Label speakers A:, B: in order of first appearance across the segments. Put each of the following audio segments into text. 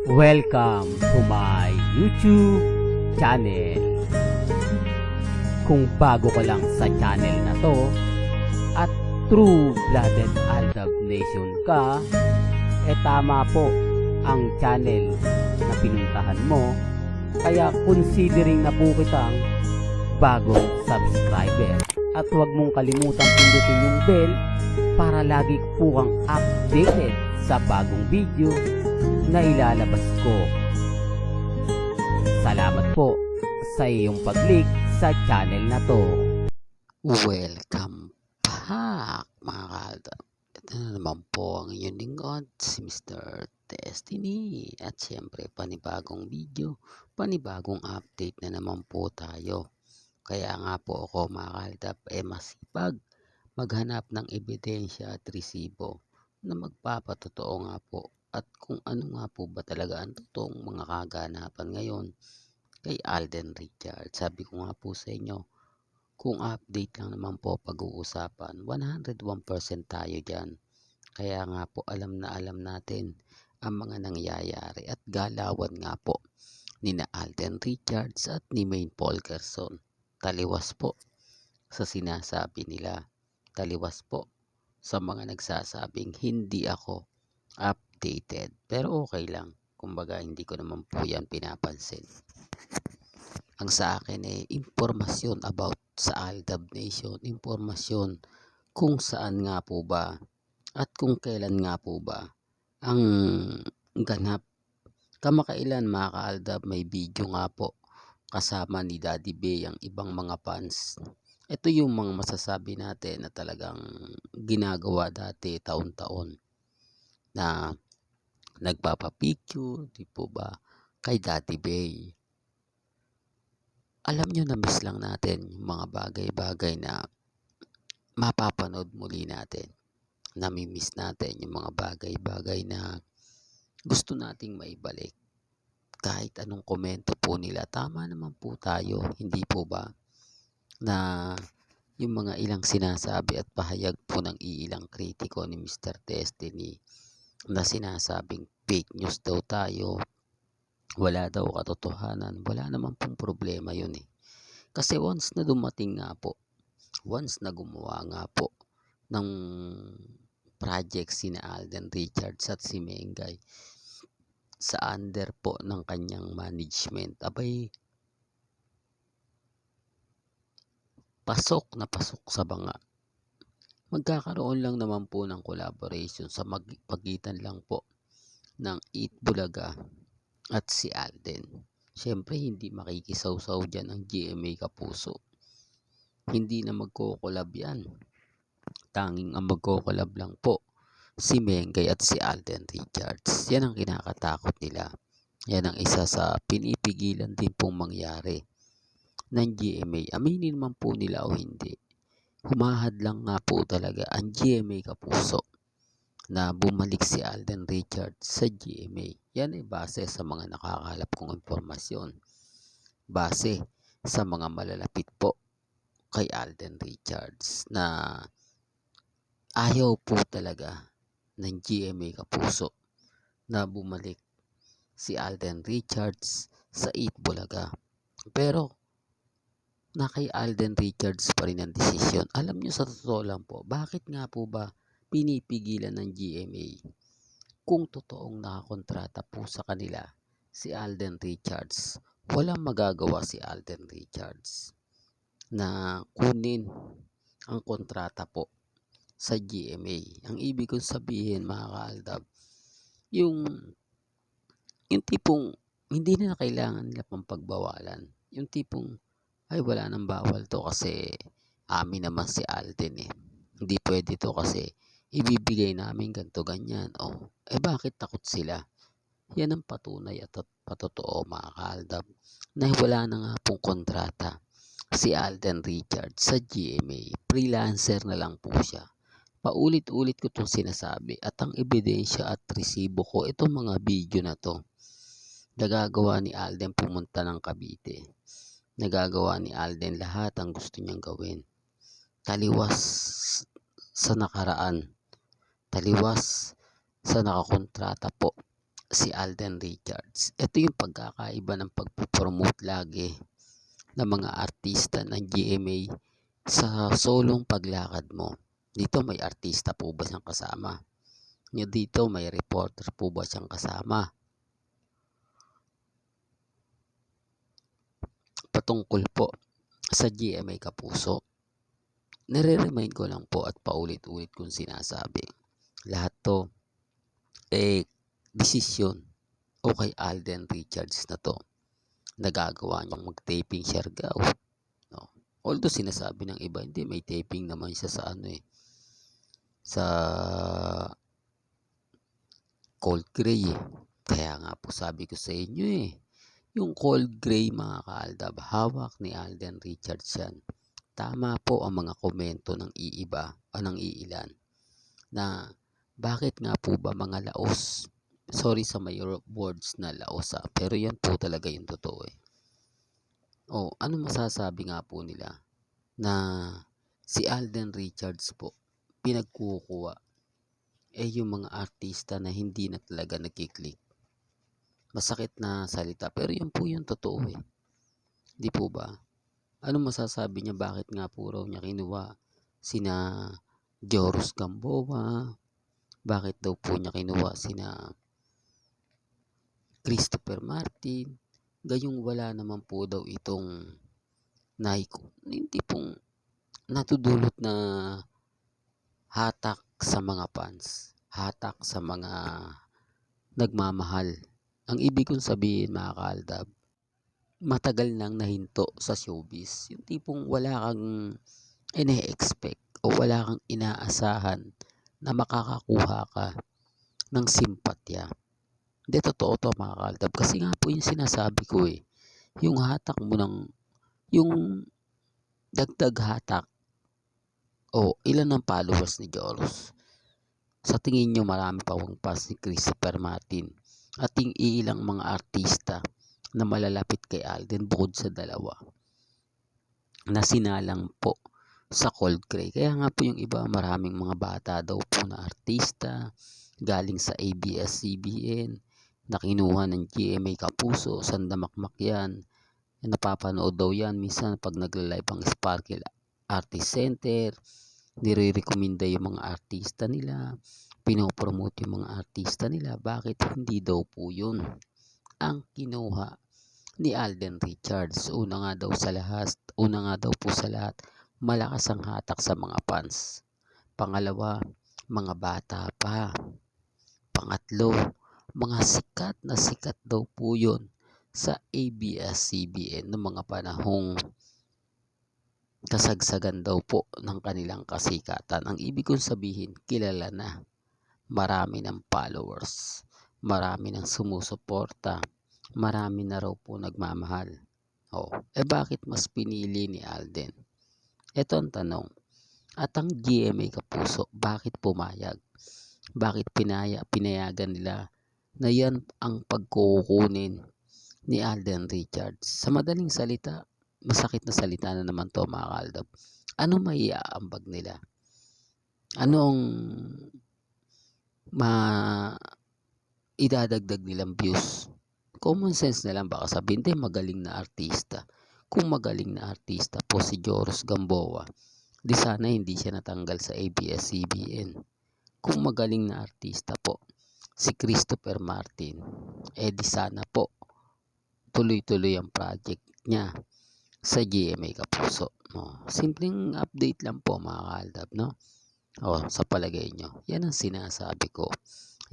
A: Welcome to my YouTube channel. Kung bago ka lang sa channel na to at true-blooded Aldab Nation ka, tama po ang channel na pinuntahan mo. Kaya considering na po kitang bagong subscriber. At huwag mong kalimutan pindutin yung bell para lagi po kang updated sa bagong video na ilalabas ko. Salamat po sa iyong pag-click sa channel na to.
B: Welcome back mga kalda. Ito na naman po ang inyong lingkod, si Mr. Destiny. At syempre panibagong video, panibagong update na naman po tayo. Kaya nga po ako mga kaldap masipag maghanap ng ebidensya at resibo na magpapatotoo nga po at kung ano nga po ba talaga ang totoong mga kaganapan ngayon kay Alden Richards. Sabi ko nga po sa inyo, kung update lang naman po pag-uusapan, 101% tayo dyan. Kaya nga po alam natin ang mga nangyayari at galawan nga po ni na Alden Richards at ni Maine Polkerson. Taliwas po sa sinasabi nila. Taliwas po sa mga nagsasabing hindi ako updated. Pero okay lang. Kumbaga hindi ko naman po yan pinapansin. Ang sa akin impormasyon about sa Aldab Nation. Impormasyon kung saan nga po ba at kung kailan nga po ba ang ganap. Kamakailan mga ka-Aldab may video nga po kasama ni Daddy Bay ang ibang mga fans. Ito yung mga masasabi natin na talagang ginagawa dati taon-taon na nagpapapicture, di po ba, kay Daddy Bay. Alam nyo na miss lang natin yung mga bagay-bagay na mapapanood muli natin. Namimiss natin yung mga bagay-bagay na gusto nating maibalik. Kahit anong komento po nila, tama naman po tayo, hindi po ba? Na yung mga ilang sinasabi at pahayag po ng iilang kritiko ni Mr. Destiny na sinasabing fake news daw tayo, wala daw katotohanan, wala naman pong problema yun Kasi once na dumating nga po, once na gumawa nga po ng project si Alden Richards at si Mengay, sa under po ng kanyang management, abay pasok sa banga. Magkakaroon lang naman po ng collaboration sa pagitan lang po ng Eat Bulaga at si Alden. Siyempre hindi makikisawsaw dyan ang GMA Kapuso. Hindi na magko-collab yan. Tanging ang magko-collab lang po si Mengay at si Alden Richards. Yan ang kinakatakot nila. Yan ang isa sa pinipigilan din pong mangyari ng GMA. Aminin man po nila o hindi, humahad lang nga po talaga ang GMA Kapuso na bumalik si Alden Richards sa GMA. Yan ay base sa mga nakakalap kong impormasyon. Base sa mga malalapit po kay Alden Richards na ayaw po talaga ng GMA Kapuso na bumalik si Alden Richards sa Eat Bulaga. Pero na kay Alden Richards pa rin ang desisyon. Alam nyo sa totoo lang po, bakit nga po ba pinipigilan ng GMA? Kung totoong nakakontrata po sa kanila si Alden Richards, walang magagawa si Alden Richards na kunin ang kontrata po sa GMA. Ang ibig kong sabihin mga ka-Aldab, yung tipong hindi na kailangan nila pang pagbawalan. Yung tipong ay wala nang bawal to kasi amin naman si Alden Hindi pwede to kasi ibibigay namin ganito ganyan. Bakit takot sila? Yan ang patunay at patotoo mga ka-Aldab na wala na nga pong kontrata si Alden Richards sa GMA. Freelancer na lang po siya. Paulit-ulit ko itong sinasabi at ang ebidensya at resibo ko, itong mga video na to, nagagawa ni Alden pumunta ng Cavite. Nagagawa ni Alden lahat ang gusto niyang gawin. Taliwas sa nakaraan. Taliwas sa nakakontrata po si Alden Richards. Ito yung pagkakaiba ng pagpo-promote lagi ng mga artista ng GMA sa solong paglakad mo. Dito may artista po ba siyang kasama? Dito may reporter po ba siyang kasama? Patungkol po sa GMA Kapuso, nire-remind ko lang po at paulit-ulit kong sinasabi. Lahat to desisyon o kay Alden Richards na to. Nagagawa niyang mag-taping Siargao. No? Although sinasabi ng iba, hindi, may taping naman siya sa sa Cold Gray Kaya nga po sabi ko sa inyo yung Cold Gray mga kaaldab, hawak ni Alden Richards yan. Tama po ang mga komento ng iiba o ng iilan na bakit nga po ba mga laos, sorry sa may words na laos pero yan po talaga yung totoo ano masasabi nga po nila na si Alden Richards po pinagkukuha yung mga artista na hindi na talaga nagkiklik. Masakit na salita pero yan po yung totoo di po ba? Ano masasabi niya, bakit nga po raw niya kinuha sina Joros Gamboa, bakit daw po niya kinuha sina Christopher Martin, gayong wala naman po daw itong hindi pong natudulot na hatak sa mga fans, hatak sa mga nagmamahal. Ang ibig kong sabihin mga kaaldab, matagal nang nahinto sa showbiz. Yung tipong wala kang ine-expect o wala kang inaasahan na makakakuha ka ng simpatya. Hindi, totoo to mga kaaldab. Kasi nga po yung sinasabi ko yung hatak mo yung dagdag hatak o ilan ang followers ni Joros. Sa tingin nyo marami pa bang fans ni Christopher Martin at yung ilang mga artista na malalapit kay Alden bukod sa dalawa na sinalang po sa Cold Gray. Kaya nga po yung iba, maraming mga bata daw po na artista galing sa ABS-CBN na kinuha ng GMA Kapuso, Sandamakmak yan. Napapanood daw yan minsan pag nagla-live ang Sparkle Artist Center, nire-recommenda yung mga artista nila, pinopromote yung mga artista nila. Bakit hindi daw po yun ang kinuha ni Alden Richards? Una nga daw po sa lahat, malakas ang hatak sa mga fans. Pangalawa, mga bata pa. Pangatlo, mga sikat na sikat daw po yun sa ABS-CBN noong mga panahong kasagsagan daw po ng kanilang kasikatan. Ang ibig kong sabihin, kilala na. Marami ng followers, marami ng sumusuporta, marami na raw po nagmamahal. Bakit mas pinili ni Alden? Ito ang tanong. At ang GMA Kapuso, bakit pumayag? Bakit pinayagan nila na yan ang pagkukunin ni Alden Richards? Sa madaling salita, masakit na salita na naman to mga kaaldab. Ano maiaambag nila? Anong idadagdag nilang views? Common sense na lang, baka sabihin, magaling na artista. Kung magaling na artista po si Joros Gamboa, di sana hindi siya natanggal sa ABS-CBN. Kung magaling na artista po si Christopher Martin, di sana po tuloy-tuloy ang project niya sa GMA Kapuso. Simpleng update lang po mga kaaldab, no? Sa palagay nyo, yan ang sinasabi ko.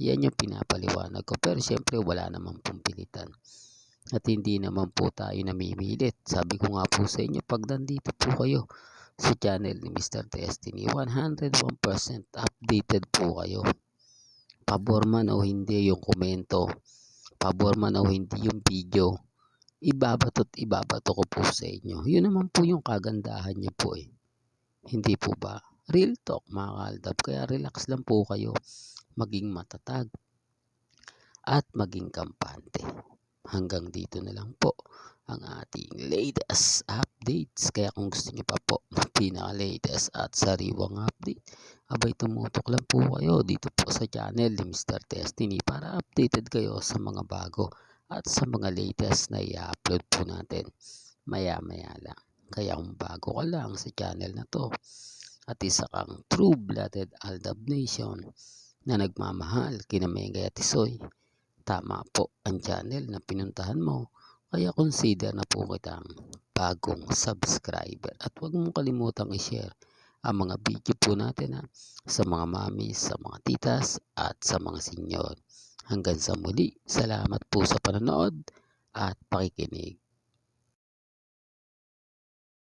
B: Yan yung pinapaliwanag ko. Pero syempre wala naman pong pilitan. At hindi naman po tayo namimilit. Sabi ko nga po sa inyo, pag nandito po kayo sa channel ni Mr. Destiny, 101% updated po kayo. Pabor man o hindi yung komento, pabor man o hindi yung video, ibabato ko po sa inyo. Yun naman po yung kagandahan niya po Hindi po ba? Real talk mga kaaldab. Kaya relax lang po kayo. Maging matatag at maging kampante. Hanggang dito na lang po. ang ating latest updates. Kaya kung gusto nyo pa po ng pinaka-latest at sariwang update, abay tumutok lang po kayo dito po sa channel ni Mr. Destiny para updated kayo sa mga bago at sa mga latest na i-upload po natin maya-maya lang. Kaya kung bago ka lang sa channel na to at isa kang true-blooded Aldab Nation na nagmamahal kina Mengay at Tisoy, tama po ang channel na pinuntahan mo. Kaya consider na po kitang bagong subscriber at huwag mong kalimutang i-share ang mga video po natin sa mga mamis, sa mga titas at sa mga senyor. Hanggang sa muli, salamat po sa panonood at pakikinig.